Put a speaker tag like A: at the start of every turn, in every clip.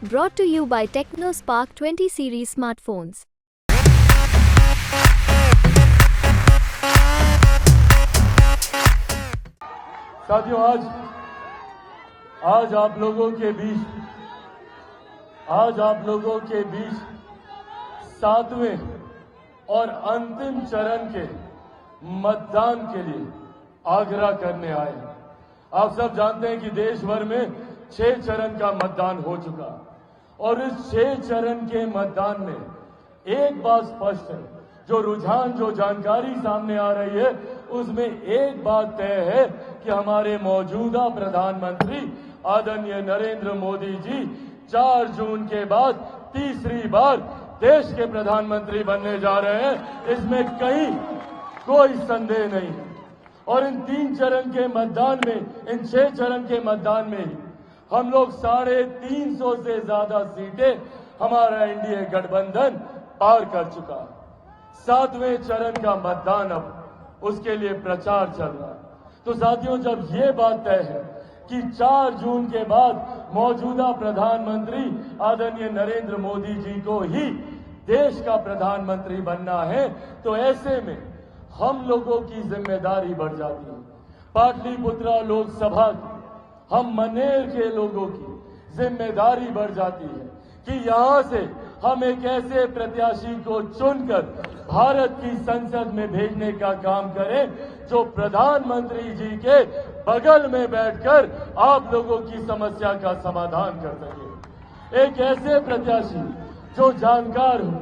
A: Brought to you by TechnoSpark 20 series smartphones.
B: साथियों, आज आप लोगों के बीच सातवें और अंतिम चरण के मतदान के लिए आग्रह करने आए हैं। आप सब जानते हैं कि देश भर में 6 चरण का मतदान हो चुका और इस 6 चरण के मतदान में एक बात स्पष्ट है, जो रुझान, जो जानकारी सामने आ रही है, उसमें एक बात तय है कि हमारे मौजूदा प्रधानमंत्री आदरणीय नरेंद्र मोदी जी 4 जून के बाद तीसरी बार देश के प्रधानमंत्री बनने जा रहे हैं। इसमें कहीं कोई संदेह नहीं है। और इन 3 चरण के मतदान में, इन 6 चरण के मतदान में ही हम लोग 350 से ज्यादा सीटें हमारा एनडीए गठबंधन पार कर चुका है। 7वें चरण का मतदान अब उसके लिए प्रचार चल रहा है। तो साथियों, जब ये बात तय है कि 4 जून के बाद मौजूदा प्रधानमंत्री आदरणीय नरेंद्र मोदी जी को ही देश का प्रधानमंत्री बनना है, तो ऐसे में हम लोगों की जिम्मेदारी बढ़ जाती है। पाटलिपुत्रा लोकसभा की, हम मनेर के लोगों की जिम्मेदारी बढ़ जाती है कि यहां से हम एक ऐसे प्रत्याशी को चुनकर भारत की संसद में भेजने का काम करें जो प्रधानमंत्री जी के बगल में बैठकर आप लोगों की समस्या का समाधान कर सके। एक ऐसे प्रत्याशी जो जानकार हो,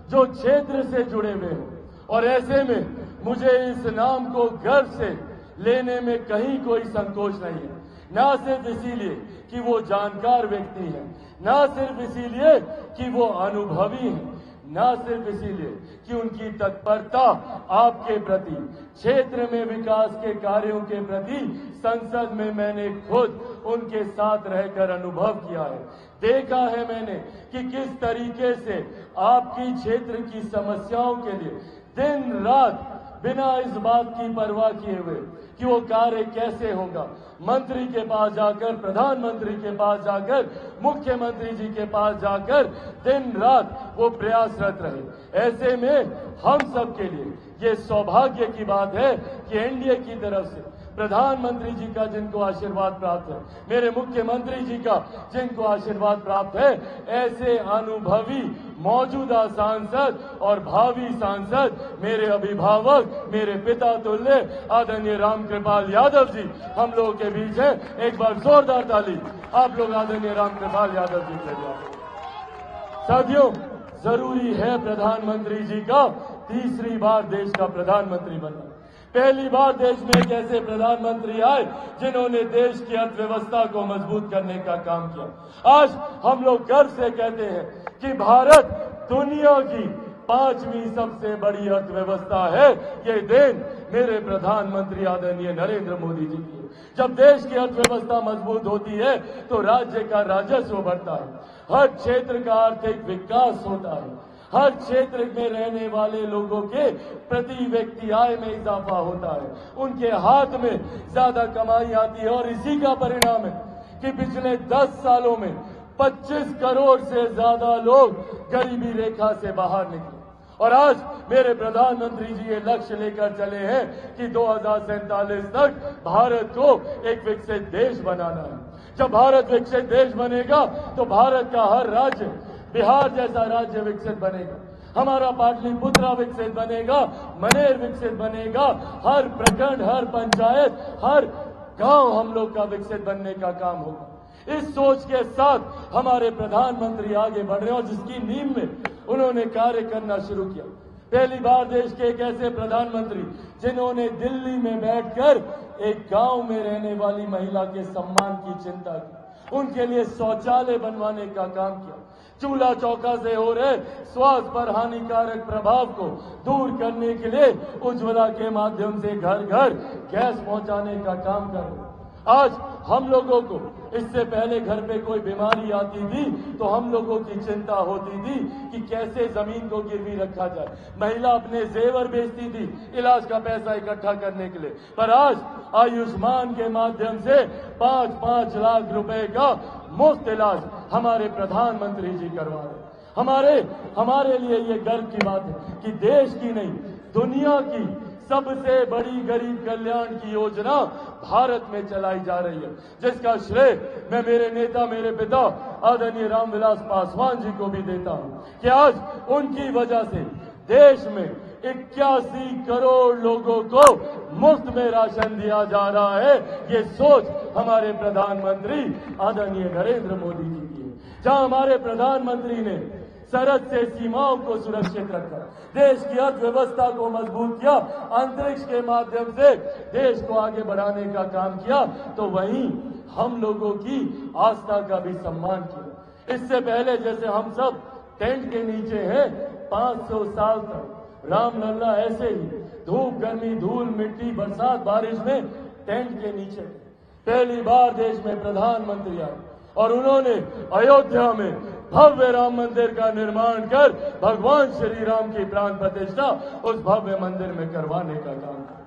B: जो क्षेत्र से जुड़े हुए हो। और ऐसे में मुझे इस नाम को गर्व से लेने में कहीं कोई संकोच नहीं है। ना सिर्फ इसीलिए कि वो जानकार व्यक्ति हैं, ना सिर्फ इसीलिए कि वो अनुभवी हैं, ना सिर्फ इसीलिए कि उनकी तत्परता आपके प्रति, क्षेत्र में विकास के कार्यों के प्रति संसद में मैंने खुद उनके साथ रहकर अनुभव किया है। देखा है मैंने कि किस तरीके से आपकी क्षेत्र की समस्याओं के लिए दिन रात बिना इस बात की परवाह किए हुए कि वो कार्य कैसे होगा, मंत्री के पास जाकर, प्रधानमंत्री के पास जाकर, मुख्यमंत्री जी के पास जाकर दिन रात वो प्रयासरत रहे। ऐसे में हम सब के लिए ये सौभाग्य की बात है कि एनडीए की तरफ से प्रधानमंत्री जी का जिनको आशीर्वाद प्राप्त है, मेरे मुख्यमंत्री जी का जिनको आशीर्वाद प्राप्त है, ऐसे अनुभवी मौजूदा सांसद और भावी सांसद, मेरे अभिभावक, मेरे पिता तुल्य आदरणीय रामकृपाल यादव जी हम लोगों के बीच है। एक बार जोरदार ताली आप लोग आदरणीय रामकृपाल यादव जी के लिए। साथियों, जरूरी है प्रधानमंत्री जी का तीसरी बार देश का प्रधानमंत्री बनना। पहली बार देश में एक ऐसे प्रधानमंत्री आए जिन्होंने देश की अर्थव्यवस्था को मजबूत करने का काम किया। आज हम लोग गर्व से कहते हैं कि भारत दुनिया की 5वीं सबसे बड़ी अर्थव्यवस्था है। ये देन मेरे प्रधानमंत्री आदरणीय नरेंद्र मोदी जी की है। जब देश की अर्थव्यवस्था मजबूत होती है तो राज्य का राजस्व बढ़ता है, हर क्षेत्र का आर्थिक विकास होता है, हर क्षेत्र में रहने वाले लोगों के प्रति व्यक्ति आय में इजाफा होता है, उनके हाथ में ज्यादा कमाई आती है। और इसी का परिणाम है कि पिछले 10 सालों में 25 करोड़ से ज्यादा लोग गरीबी रेखा से बाहर निकले। और आज मेरे प्रधानमंत्री जी ये लक्ष्य लेकर चले हैं कि 2047 तक भारत को एक विकसित देश बनाना है। जब भारत विकसित देश बनेगा तो भारत का हर राज्य, बिहार जैसा राज्य विकसित बनेगा, हमारा पाटलिपुत्रा विकसित बनेगा, मनेर विकसित बनेगा, हर प्रखंड, हर पंचायत, हर गांव हम लोग का विकसित बनने का काम होगा। इस सोच के साथ हमारे प्रधानमंत्री आगे बढ़ रहे हैं और जिसकी नींव में उन्होंने कार्य करना शुरू किया। पहली बार देश के एक ऐसे प्रधानमंत्री जिन्होंने दिल्ली में बैठकर एक गांव में रहने वाली महिला के सम्मान की चिंता की, उनके लिए शौचालय बनवाने का काम किया, चूल्हा चौका से हो रहे स्वास्थ्य पर हानिकारक प्रभाव को दूर करने के लिए उज्ज्वला के माध्यम से घर घर गैस पहुंचाने का काम कर रहे। आज हम लोगों को इससे पहले घर पे कोई बीमारी आती थी तो हम लोगों की चिंता होती थी कि कैसे जमीन को गिरवी रखा जाए, महिला अपने जेवर बेचती थी इलाज का पैसा इकट्ठा करने के लिए। पर आज आयुष्मान के माध्यम से 5-5 लाख रुपए का मुफ्त इलाज हमारे प्रधानमंत्री जी करवा रहे। हमारे लिए ये गर्व की बात है कि देश की नहीं, दुनिया की सबसे बड़ी गरीब कल्याण की योजना भारत में चलाई जा रही है, जिसका श्रेय मैं मेरे नेता, मेरे पिता आदरणीय रामविलास पासवान जी को भी देता हूं कि आज उनकी वजह से देश में 81 करोड़ लोगों को मुफ्त में राशन दिया जा रहा है। ये सोच हमारे प्रधानमंत्री आदरणीय नरेंद्र मोदी जी की है। जहां हमारे प्रधानमंत्री ने सरहद से सीमाओं को सुरक्षित रखा, देश की अर्थव्यवस्था को मजबूत किया, अंतरिक्ष के माध्यम से देश को आगे बढ़ाने का काम किया, तो वहीं हम लोगों की आस्था का भी सम्मान किया। इससे पहले जैसे हम सब टेंट के नीचे हैं, 500 साल तक रामलला ऐसे ही धूप, गर्मी, धूल, मिट्टी, बरसात, बारिश में टेंट के नीचे पहली बार देश में प्रधानमंत्री आए और उन्होंने अयोध्या में भव्य राम मंदिर का निर्माण कर भगवान श्री राम की प्राण प्रतिष्ठा उस भव्य मंदिर में करवाने का काम किया।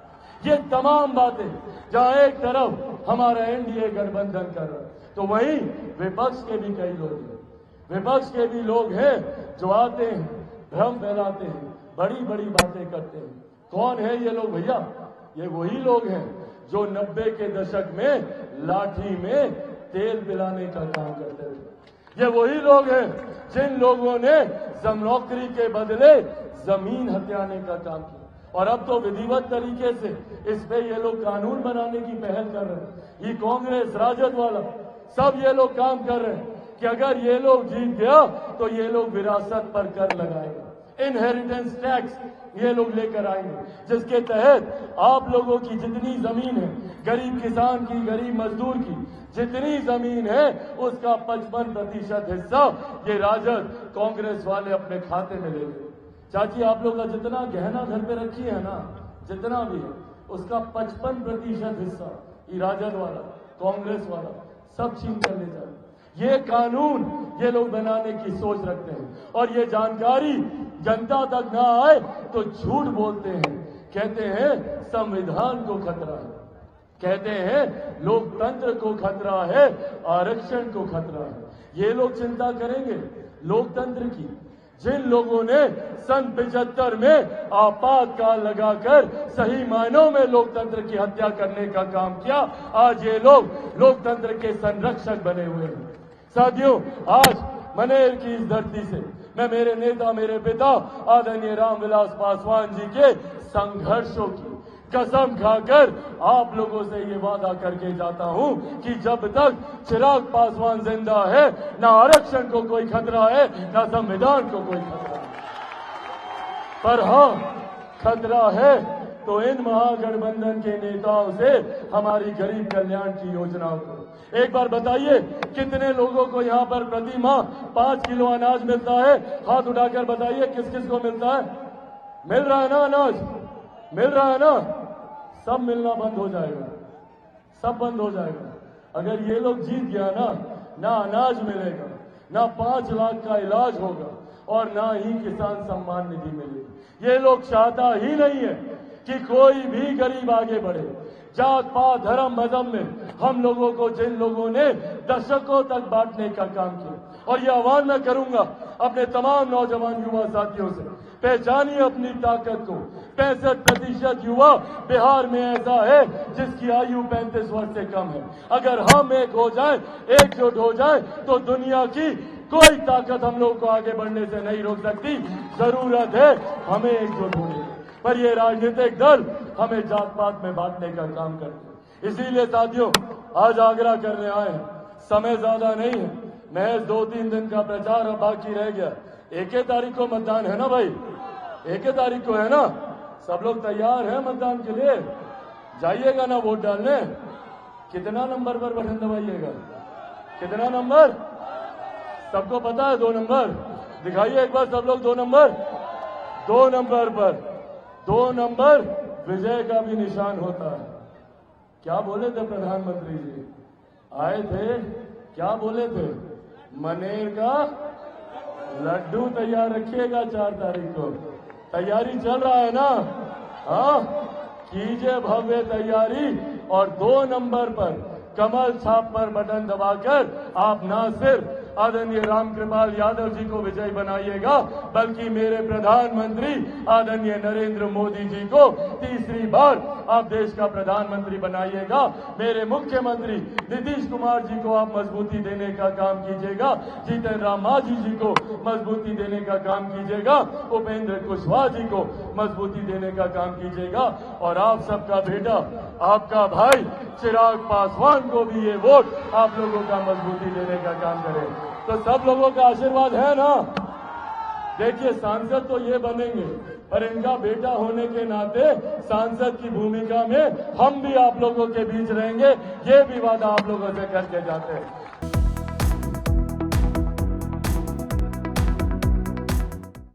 B: ये तमाम बातें जहां एक तरफ हमारा एनडीए गठबंधन कर रहा है, तो वहीं विपक्ष के भी कई लोग हैं, विपक्ष के भी लोग हैं जो आते हैं, भ्रम फैलाते हैं, बड़ी बड़ी बातें करते हैं। कौन है ये लोग भैया? ये वही लोग हैं जो 90 के दशक में लाठी में तेल पिलाने का काम करते थे। ये वही लोग हैं जिन लोगों ने नौकरी के बदले जमीन हथियाने का काम किया, और अब तो विधिवत तरीके से इस पे ये लोग कानून बनाने की पहल कर रहे हैं। ये कांग्रेस, राजद वाला सब ये लोग काम कर रहे हैं कि अगर ये लोग जीत गया तो ये लोग विरासत पर कर लगाएगा, इनहेरिटेंस टैक्स ये लोग लेकर आएंगे, जिसके तहत आप लोगों की जितनी जमीन है, गरीब किसान की, गरीब मजदूर की जितनी जमीन है, उसका 55% हिस्सा ये राजद, कांग्रेस वाले अपने खाते में ले लेंगे। चाची, आप लोग का जितना गहना घर पे रखी है ना, जितना भी है, उसका 55% हिस्सा ये राजद वाला, कांग्रेस वाला सब छीन कर ले जाए। ये कानून ये लोग बनाने की सोच रखते हैं, और ये जानकारी जनता तक ना आए तो झूठ बोलते हैं, कहते हैं संविधान को खतरा है, कहते हैं लोकतंत्र को खतरा है, आरक्षण को खतरा है। ये लोग चिंता करेंगे लोकतंत्र की। जिन लोगों ने सन 75 में आपातकाल लगाकर सही मायनों में लोकतंत्र की हत्या करने का काम किया, आज ये लोग लोकतंत्र के संरक्षक बने हुए हैं। साथियों, आज मनेर की इस धरती से मैं मेरे नेता, मेरे पिता आदरणीय रामविलास पासवान जी के संघर्षों की कसम खाकर आप लोगों से ये वादा करके जाता हूं कि जब तक चिराग पासवान जिंदा है, ना आरक्षण को कोई खतरा है, ना संविधान को कोई खतरा है। पर हां, खतरा है तो इन महागठबंधन के नेताओं से हमारी गरीब कल्याण की योजनाओं को। एक बार बताइए, कितने लोगों को यहाँ पर प्रति माह 5 किलो अनाज मिलता है? हाथ उठाकर बताइए किस किस को मिलता है? मिल रहा है ना अनाज? मिल रहा है ना? सब मिलना बंद हो जाएगा, सब बंद हो जाएगा। अगर ये लोग जीत गया ना अनाज मिलेगा, ना 5 लाख का इलाज होगा, और ना ही किसान सम्मान निधि मिलेगी। ये लोग चाहता ही नहीं है कि कोई भी गरीब आगे बढ़े। जात पात धर्म मजहब में हम लोगों को जिन लोगों ने दशकों तक बांटने का काम किया, और ये आह्वान मैं करूंगा अपने तमाम नौजवान युवा साथियों से, पहचानिए अपनी ताकत को। 65% युवा बिहार में ऐसा है जिसकी आयु 35 वर्ष से कम है। अगर हम एक हो जाएं, एकजुट हो जाएं, तो दुनिया की कोई ताकत हम लोगों को आगे बढ़ने से नहीं रोक सकती। जरूरत है हमें एकजुट होने की, पर ये राजनीतिक दल हमें जात पात में बांटने का काम करते हैं। इसीलिए साथियों, आज आग्रह करने आए हैं, समय ज्यादा नहीं है, महज 2-3 दिन का प्रचार अब बाकी रह गया। 1 तारीख को मतदान है ना भाई? 1 तारीख को है ना? सब लोग तैयार हैं मतदान के लिए? जाइएगा ना वोट डालने? कितना नंबर पर बटन दबाइएगा? कितना नंबर? सबको पता है 2 नंबर? दिखाइए एक बार सब लोग 2 नंबर। 2 नंबर पर 2 नंबर विजय का भी निशान होता है। क्या बोले थे प्रधानमंत्री जी? आए थे, क्या बोले थे? मनेर का लड्डू तैयार रखिएगा 4 तारीख को। तैयारी चल रहा है ना? हाँ, कीजिए भव्य तैयारी, और 2 नंबर पर कमल छाप पर बटन दबाकर आप ना सिर्फ आदरणीय रामकृपाल यादव जी को विजयी बनाइएगा, बल्कि मेरे प्रधानमंत्री आदरणीय नरेंद्र मोदी जी को तीसरी बार आप देश का प्रधानमंत्री बनाइएगा। मेरे मुख्यमंत्री नीतीश कुमार जी को आप मजबूती देने का काम कीजिएगा, जीतन राम मांझी जी को मजबूती देने का काम कीजिएगा, उपेंद्र कुशवाहा जी को मजबूती देने का काम कीजिएगा, और आप सबका बेटा आपका भाई चिराग पासवान को भी ये वोट आप लोगों का मजबूती देने का काम करें। तो सब लोगों का आशीर्वाद है ना? देखिए, सांसद तो ये बनेंगे, पर इनका बेटा होने के नाते सांसद की भूमिका में हम भी आप लोगों के बीच रहेंगे, ये भी वादा आप लोगों से करके जाते हैं।